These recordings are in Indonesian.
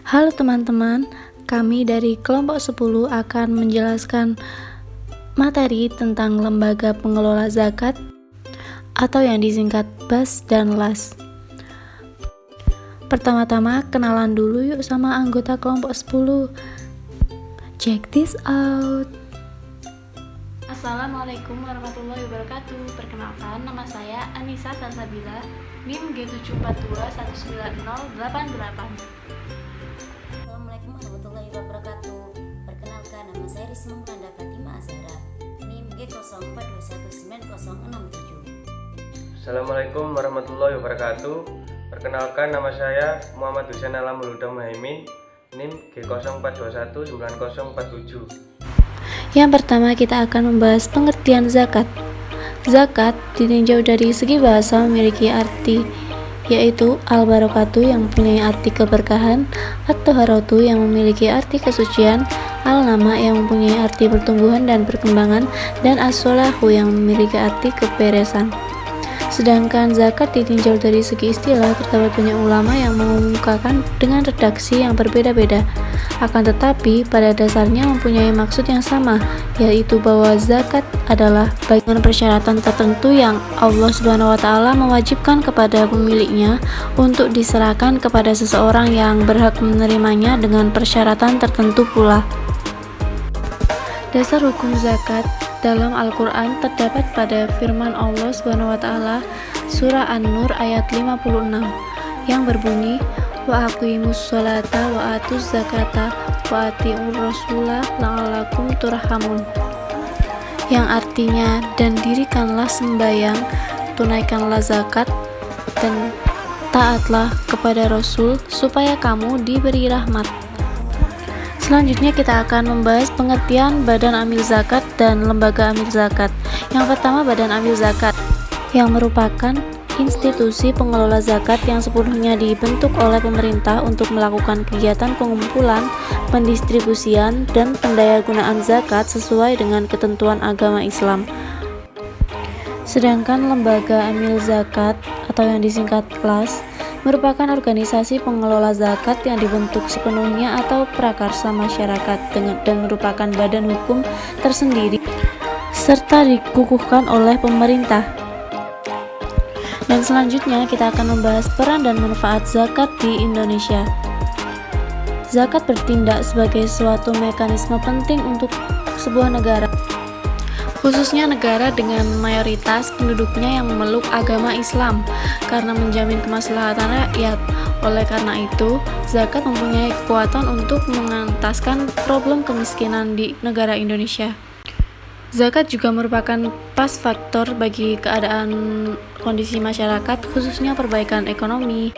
Halo teman-teman, kami dari kelompok 10 akan menjelaskan materi tentang lembaga pengelola zakat atau yang disingkat BAS dan LAS. Pertama-tama kenalan dulu yuk sama anggota kelompok 10. Check this out. Assalamualaikum warahmatullahi wabarakatuh. Perkenalkan, nama saya Anissa Salsabila, NIM G74219088. Assalamualaikum warahmatullahi wabarakatuh. Perkenalkan, nama saya Risma Mulanda Fatima Azhara, NIM G04219067. Assalamualaikum warahmatullahi wabarakatuh. Perkenalkan, nama saya Muhammad Husain Alamul Huda Muhaimin, NIM G04219047. Yang pertama kita akan membahas pengertian zakat. Zakat ditinjau dari segi bahasa memiliki arti yaitu al-barakatuh yang mempunyai arti keberkahan, at-taharatu yang memiliki arti kesucian, al-nama yang mempunyai arti pertumbuhan dan perkembangan, dan as-solahu yang memiliki arti keberesan. Sedangkan zakat ditinjau dari segi istilah, terdapat banyak ulama yang mengumumkakan dengan redaksi yang berbeda-beda. Akan tetapi pada dasarnya mempunyai maksud yang sama, yaitu bahwa zakat adalah bagian persyaratan tertentu yang Allah SWT mewajibkan kepada pemiliknya untuk diserahkan kepada seseorang yang berhak menerimanya dengan persyaratan tertentu pula. Dasar hukum zakat dalam Al-Quran terdapat pada firman Allah SWT surah An-Nur ayat 56 yang berbunyi wa aqimus sholata wa atuz zakata wa atiur rasulah la'allakum turhamun, yang artinya dan dirikanlah sembahyang, tunaikanlah zakat, dan taatlah kepada Rasul supaya kamu diberi rahmat. Selanjutnya kita akan membahas pengertian Badan Amil Zakat dan Lembaga Amil Zakat. Yang pertama, Badan Amil Zakat yang merupakan institusi pengelola zakat yang sepenuhnya dibentuk oleh pemerintah untuk melakukan kegiatan pengumpulan, pendistribusian, dan pendayagunaan zakat sesuai dengan ketentuan agama Islam. Sedangkan Lembaga Amil Zakat atau yang disingkat LAS merupakan organisasi pengelola zakat yang dibentuk sepenuhnya atau prakarsa masyarakat dan merupakan badan hukum tersendiri serta dikukuhkan oleh pemerintah. Dan selanjutnya kita akan membahas peran dan manfaat zakat di Indonesia. Zakat bertindak sebagai suatu mekanisme penting untuk sebuah negara, khususnya negara dengan mayoritas penduduknya yang memeluk agama Islam, karena menjamin kemaslahatan rakyat. Oleh karena itu, zakat mempunyai kekuatan untuk mengentaskan problem kemiskinan di negara Indonesia. Zakat juga merupakan pas faktor bagi keadaan kondisi masyarakat, khususnya perbaikan ekonomi.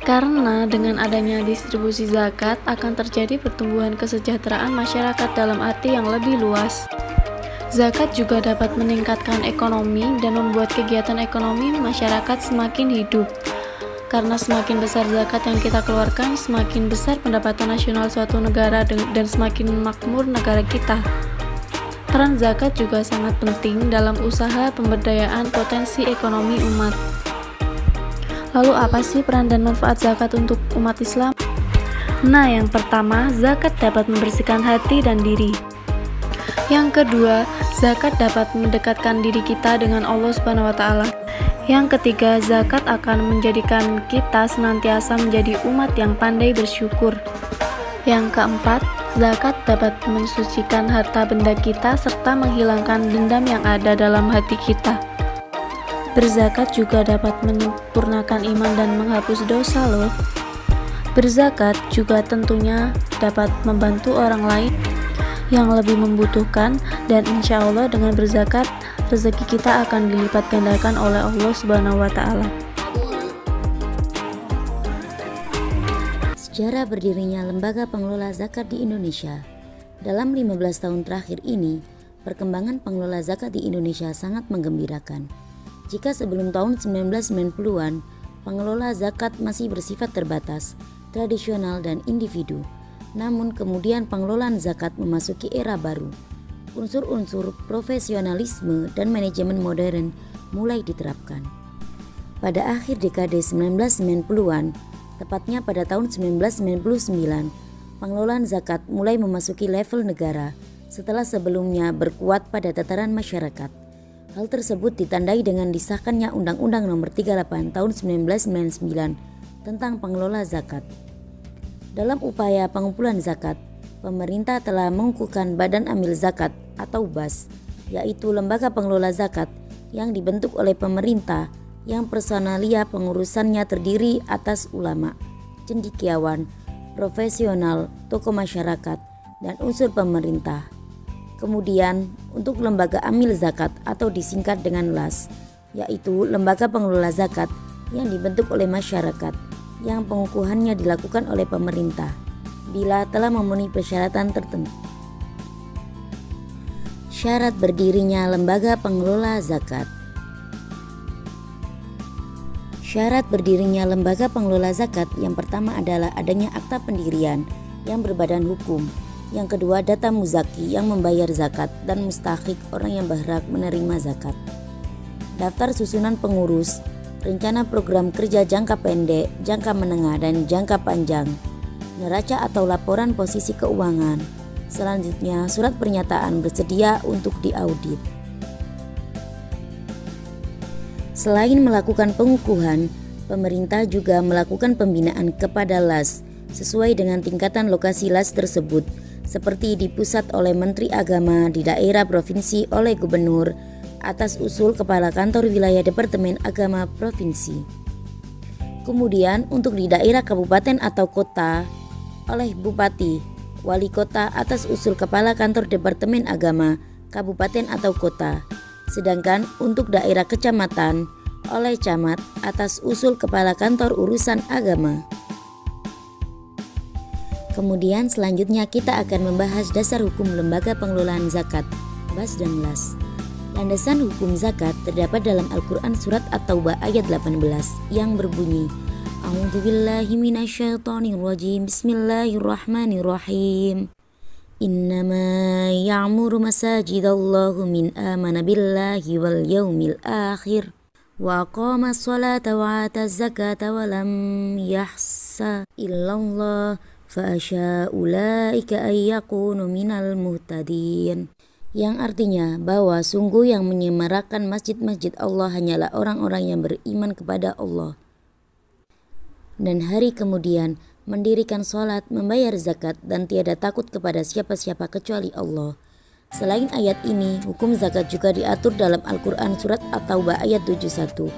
Karena dengan adanya distribusi zakat akan terjadi pertumbuhan kesejahteraan masyarakat dalam arti yang lebih luas. Zakat juga dapat meningkatkan ekonomi dan membuat kegiatan ekonomi masyarakat semakin hidup. Karena semakin besar zakat yang kita keluarkan, semakin besar pendapatan nasional suatu negara dan semakin makmur negara kita. Peran zakat juga sangat penting dalam usaha pemberdayaan potensi ekonomi umat. Lalu apa sih peran dan manfaat zakat untuk umat Islam? Nah, yang pertama, zakat dapat membersihkan hati dan diri. Yang kedua, zakat dapat mendekatkan diri kita dengan Allah SWT. Yang ketiga, zakat akan menjadikan kita senantiasa menjadi umat yang pandai bersyukur. Yang keempat, zakat dapat mensucikan harta benda kita serta menghilangkan dendam yang ada dalam hati kita. Berzakat juga dapat menyempurnakan iman dan menghapus dosa loh. Berzakat juga tentunya dapat membantu orang lain yang lebih membutuhkan, dan insya Allah dengan berzakat rezeki kita akan dilipat gandakan oleh Allah SWT. Sejarah berdirinya Lembaga Pengelola Zakat di Indonesia. Dalam 15 tahun terakhir ini, perkembangan pengelola zakat di Indonesia sangat menggembirakan. Jika sebelum tahun 1990-an, pengelola zakat masih bersifat terbatas, tradisional, dan individu. Namun kemudian pengelolaan zakat memasuki era baru. Unsur-unsur profesionalisme dan manajemen modern mulai diterapkan. Pada akhir dekade 1990-an, Tepatnya pada tahun 1999, pengelolaan zakat mulai memasuki level negara setelah sebelumnya berkuat pada tataran masyarakat. Hal tersebut ditandai dengan disahkannya Undang-Undang Nomor 38 Tahun 1999 tentang pengelola zakat. Dalam upaya pengumpulan zakat, pemerintah telah mengukuhkan Badan Amil Zakat atau BAS, yaitu lembaga pengelola zakat yang dibentuk oleh pemerintah yang personalia pengurusannya terdiri atas ulama, cendekiawan, profesional, tokoh masyarakat, dan unsur pemerintah. Kemudian untuk lembaga amil zakat atau disingkat dengan LAS, yaitu lembaga pengelola zakat yang dibentuk oleh masyarakat, yang pengukuhannya dilakukan oleh pemerintah bila telah memenuhi persyaratan tertentu. Syarat berdirinya lembaga pengelola zakat. Syarat berdirinya lembaga pengelola zakat yang pertama adalah adanya akta pendirian yang berbadan hukum. Yang kedua, data muzaki yang membayar zakat dan mustahik orang yang berhak menerima zakat. Daftar susunan pengurus, rencana program kerja jangka pendek, jangka menengah, dan jangka panjang, neraca atau laporan posisi keuangan. Selanjutnya, surat pernyataan bersedia untuk diaudit. Selain melakukan pengukuhan, pemerintah juga melakukan pembinaan kepada LAS sesuai dengan tingkatan lokasi LAS tersebut, seperti di pusat oleh Menteri Agama, di daerah provinsi oleh Gubernur, atas usul Kepala Kantor Wilayah Departemen Agama Provinsi. Kemudian untuk di daerah kabupaten atau kota oleh Bupati, Wali Kota atas usul Kepala Kantor Departemen Agama, Kabupaten atau Kota. Sedangkan untuk daerah kecamatan oleh Camat atas usul Kepala Kantor Urusan Agama. Kemudian selanjutnya kita akan membahas dasar hukum lembaga pengelolaan zakat, BAS dan LAS. Landasan hukum zakat terdapat dalam Al-Quran Surat At-Taubah ayat 18 yang berbunyi, A'udzubillahi minasyaitonirrajim, Bismillahirrahmanirrahim. Innama ya'muru masajidallahu min amana billahi wal yawmil akhir wa aqama sholata wa ata zakata wa lam yahsa illallah fa'asya ulaika ayyakunu minal muhtadin, yang artinya bahwa sungguh yang menyemarakan masjid-masjid Allah hanyalah orang-orang yang beriman kepada Allah dan hari kemudian mendirikan sholat, membayar zakat, dan tiada takut kepada siapa-siapa kecuali Allah. Selain ayat ini, hukum zakat juga diatur dalam Al-Quran Surat At-Taubah ayat 71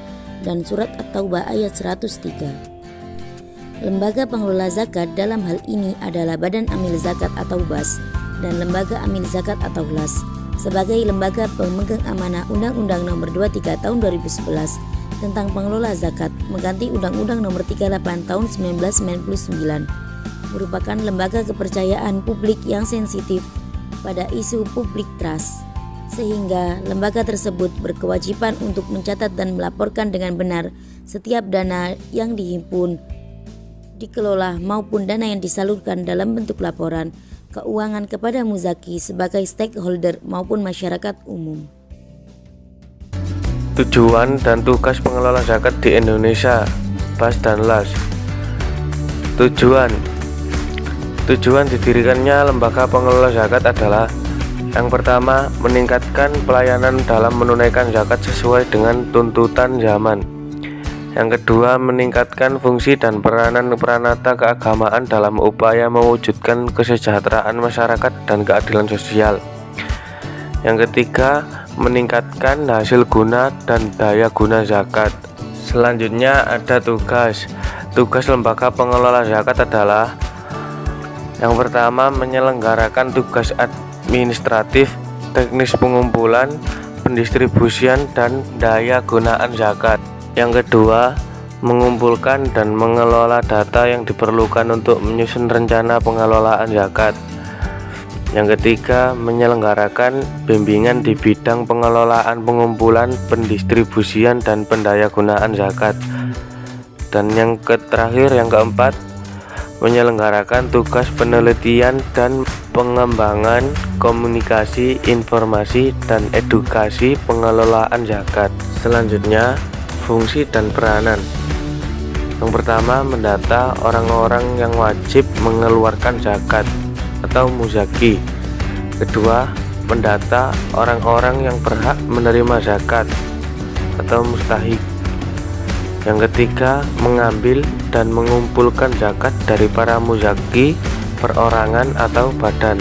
dan Surat At-Taubah ayat 103. Lembaga pengelola zakat dalam hal ini adalah Badan Amil Zakat atau BAS dan Lembaga Amil Zakat atau LAS sebagai lembaga pemegang amanah Undang-Undang Nomor 23 Tahun 2011 tentang pengelola zakat mengganti Undang-Undang Nomor 38 Tahun 1999, merupakan lembaga kepercayaan publik yang sensitif pada isu public trust, sehingga lembaga tersebut berkewajiban untuk mencatat dan melaporkan dengan benar setiap dana yang dihimpun, dikelola maupun dana yang disalurkan dalam bentuk laporan keuangan kepada muzaki sebagai stakeholder maupun masyarakat umum. Tujuan dan tugas pengelola zakat di Indonesia, BAS dan LAS. Tujuan didirikannya lembaga pengelola zakat adalah: yang pertama, meningkatkan pelayanan dalam menunaikan zakat sesuai dengan tuntutan zaman. Yang kedua, meningkatkan fungsi dan peranan peranata keagamaan dalam upaya mewujudkan kesejahteraan masyarakat dan keadilan sosial. Yang ketiga, meningkatkan hasil guna dan daya guna zakat. Selanjutnya ada tugas. Tugas lembaga pengelola zakat adalah: yang pertama, menyelenggarakan tugas administratif, teknis pengumpulan, pendistribusian, dan daya gunaan zakat. Yang kedua, mengumpulkan dan mengelola data yang diperlukan untuk menyusun rencana pengelolaan zakat. Yang ketiga, menyelenggarakan bimbingan di bidang pengelolaan, pengumpulan, pendistribusian, dan pendayagunaan zakat. Dan yang terakhir, yang keempat, menyelenggarakan tugas penelitian dan pengembangan komunikasi, informasi, dan edukasi pengelolaan zakat. Selanjutnya, fungsi dan peranan. Yang pertama, mendata orang-orang yang wajib mengeluarkan zakat atau muzaki. Kedua, mendata orang-orang yang berhak menerima zakat atau mustahik. Yang ketiga, mengambil dan mengumpulkan zakat dari para muzaki, perorangan atau badan.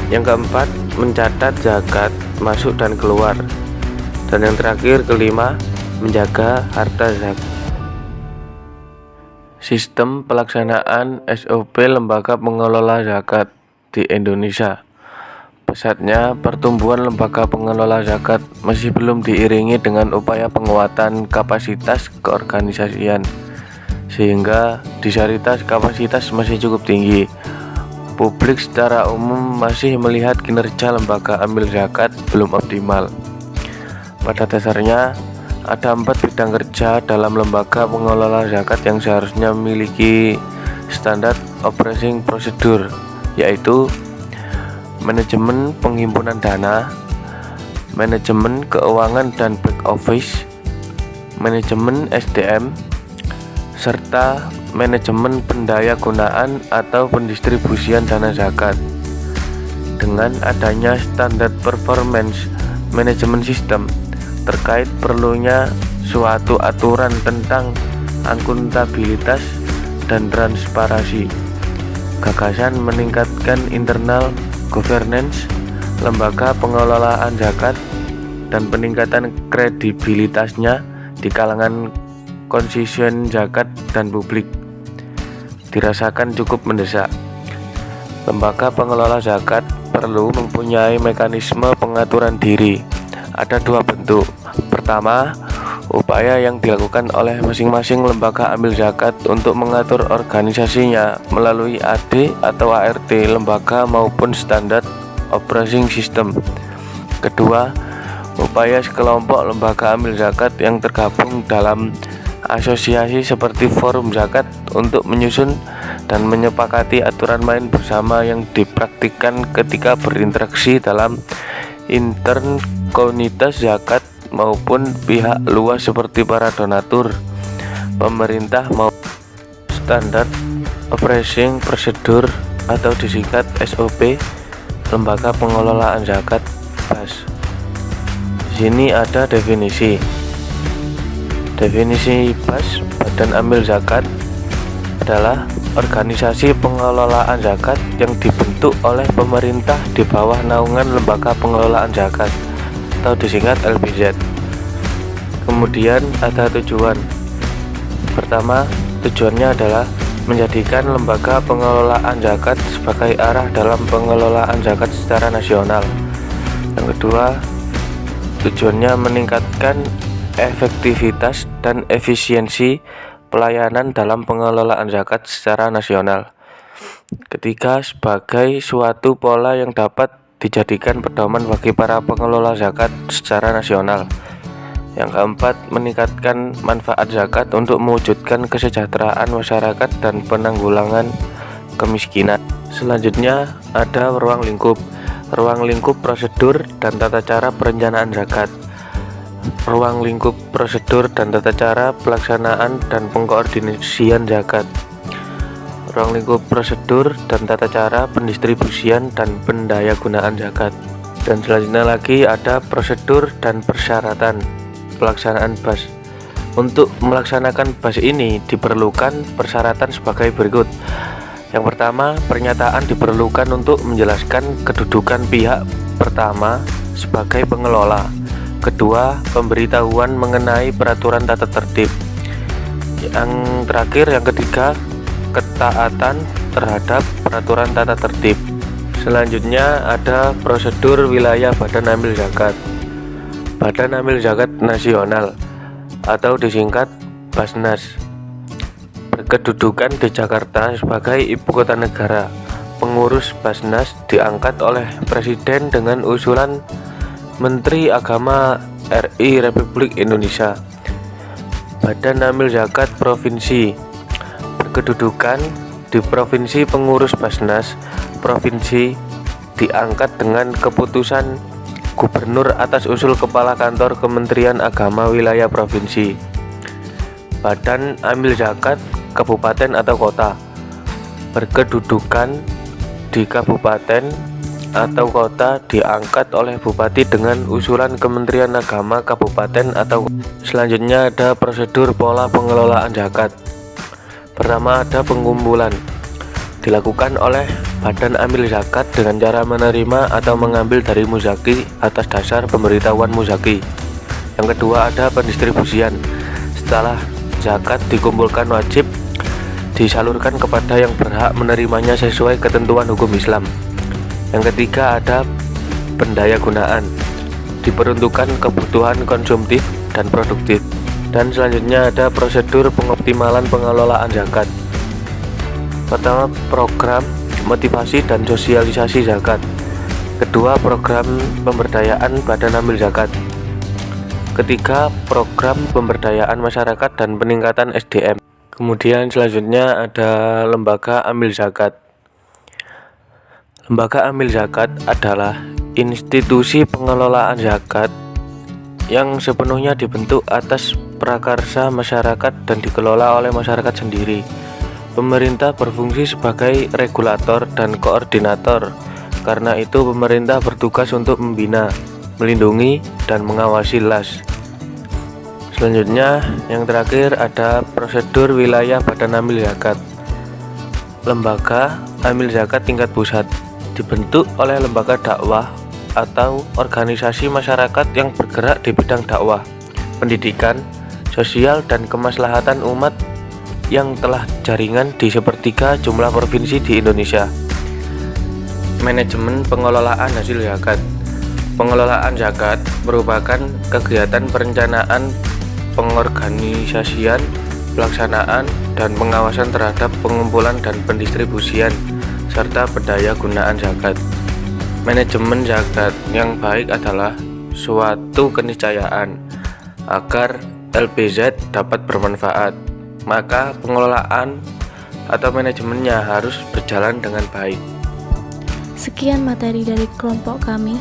Yang keempat, mencatat zakat masuk dan keluar. Dan yang terakhir, kelima, menjaga harta zakat. Sistem pelaksanaan SOP lembaga pengelola zakat di Indonesia. Pesatnya pertumbuhan lembaga pengelola zakat masih belum diiringi dengan upaya penguatan kapasitas keorganisasian, sehingga disparitas kapasitas masih cukup tinggi. Publik secara umum masih melihat kinerja lembaga amil zakat belum optimal. Pada dasarnya, ada 4 bidang kerja dalam lembaga pengelola zakat yang seharusnya memiliki standar operating procedure, yaitu manajemen penghimpunan dana, manajemen keuangan dan back office, manajemen SDM, serta manajemen pendaya gunaan atau pendistribusian dana zakat. Dengan adanya standar performance management system, terkait perlunya suatu aturan tentang akuntabilitas dan transparansi, gagasan meningkatkan internal governance lembaga pengelolaan zakat dan peningkatan kredibilitasnya di kalangan konstituen zakat dan publik dirasakan cukup mendesak. Lembaga pengelola zakat perlu mempunyai mekanisme pengaturan diri. Ada 2 bentuk. Pertama, upaya yang dilakukan oleh masing-masing lembaga amil zakat untuk mengatur organisasinya melalui AD atau ART lembaga maupun standar operating system. Kedua, upaya sekelompok lembaga amil zakat yang tergabung dalam asosiasi seperti forum zakat untuk menyusun dan menyepakati aturan main bersama yang dipraktikkan ketika berinteraksi dalam intern komunitas zakat maupun pihak luas seperti para donatur, pemerintah maupun standar operating procedure atau disingkat SOP lembaga pengelolaan zakat BAS. Di sini ada definisi. Definisi BAS, Badan Amil Zakat, adalah organisasi pengelolaan zakat yang dibentuk oleh pemerintah di bawah naungan lembaga pengelolaan zakat atau disingkat LPZ. Kemudian ada tujuan. Pertama, tujuannya adalah menjadikan lembaga pengelolaan zakat sebagai arah dalam pengelolaan zakat secara nasional. Yang kedua, tujuannya meningkatkan efektivitas dan efisiensi pelayanan dalam pengelolaan zakat secara nasional. Ketiga, sebagai suatu pola yang dapat dijadikan pedoman bagi para pengelola zakat secara nasional. Yang keempat, meningkatkan manfaat zakat untuk mewujudkan kesejahteraan masyarakat dan penanggulangan kemiskinan. Selanjutnya ada ruang lingkup prosedur dan tata cara perencanaan zakat. Ruang lingkup prosedur dan tata cara pelaksanaan dan pengkoordinasian zakat. Ruang lingkup prosedur dan tata cara pendistribusian dan pendayagunaan zakat. Dan selanjutnya lagi ada prosedur dan persyaratan pelaksanaan BAS. Untuk melaksanakan BAS ini diperlukan persyaratan sebagai berikut. Yang pertama, pernyataan diperlukan untuk menjelaskan kedudukan pihak pertama sebagai pengelola. Kedua, pemberitahuan mengenai peraturan tata tertib. Yang terakhir, yang ketiga, ketaatan terhadap peraturan tata tertib. Selanjutnya ada prosedur wilayah Badan Amil Zakat. Badan Amil Zakat Nasional atau disingkat Basnas berkedudukan di Jakarta sebagai ibu kota negara. Pengurus Basnas diangkat oleh Presiden dengan usulan Menteri Agama RI Republik Indonesia. Badan Amil Zakat Provinsi berkedudukan di Provinsi. Pengurus Basnas Provinsi diangkat dengan keputusan Gubernur atas usul Kepala Kantor Kementerian Agama Wilayah Provinsi. badan amil zakat kabupaten atau kota berkedudukan di kabupaten atau kota diangkat oleh bupati dengan usulan Kementerian Agama kabupaten atau selanjutnya ada prosedur pola pengelolaan zakat. Pertama ada pengumpulan dilakukan oleh badan amil zakat dengan cara menerima atau mengambil dari muzaki atas dasar pemberitahuan muzaki. Yang kedua ada pendistribusian. Setelah zakat dikumpulkan wajib disalurkan kepada yang berhak menerimanya sesuai ketentuan hukum Islam. Yang ketiga ada pendayagunaan, diperuntukkan kebutuhan konsumtif dan produktif. Dan selanjutnya ada prosedur pengoptimalan pengelolaan zakat. Pertama, program motivasi dan sosialisasi zakat. Kedua, program pemberdayaan badan amil zakat. Ketiga, program pemberdayaan masyarakat dan peningkatan SDM. Kemudian selanjutnya ada lembaga amil zakat. Lembaga amil zakat adalah institusi pengelolaan zakat yang sepenuhnya dibentuk atas prakarsa masyarakat dan dikelola oleh masyarakat sendiri. Pemerintah berfungsi sebagai regulator dan koordinator. Karena itu pemerintah bertugas untuk membina, melindungi, dan mengawasi LAS. Selanjutnya yang terakhir ada prosedur wilayah badan amil zakat. Lembaga amil zakat tingkat pusat dibentuk oleh lembaga dakwah atau organisasi masyarakat yang bergerak di bidang dakwah, pendidikan, sosial, dan kemaslahatan umat yang telah jaringan di sepertiga jumlah provinsi di Indonesia. Manajemen pengelolaan hasil zakat. Pengelolaan zakat merupakan kegiatan perencanaan, pengorganisasian, pelaksanaan, dan pengawasan terhadap pengumpulan dan pendistribusian serta pendayagunaan zakat. Manajemen zakat yang baik adalah suatu keniscayaan agar LBZ dapat bermanfaat, maka pengelolaan atau manajemennya harus berjalan dengan baik. Sekian materi dari kelompok kami,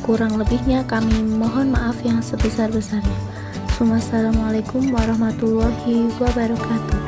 kurang lebihnya kami mohon maaf yang sebesar-besarnya. Wassalamualaikum warahmatullahi wabarakatuh.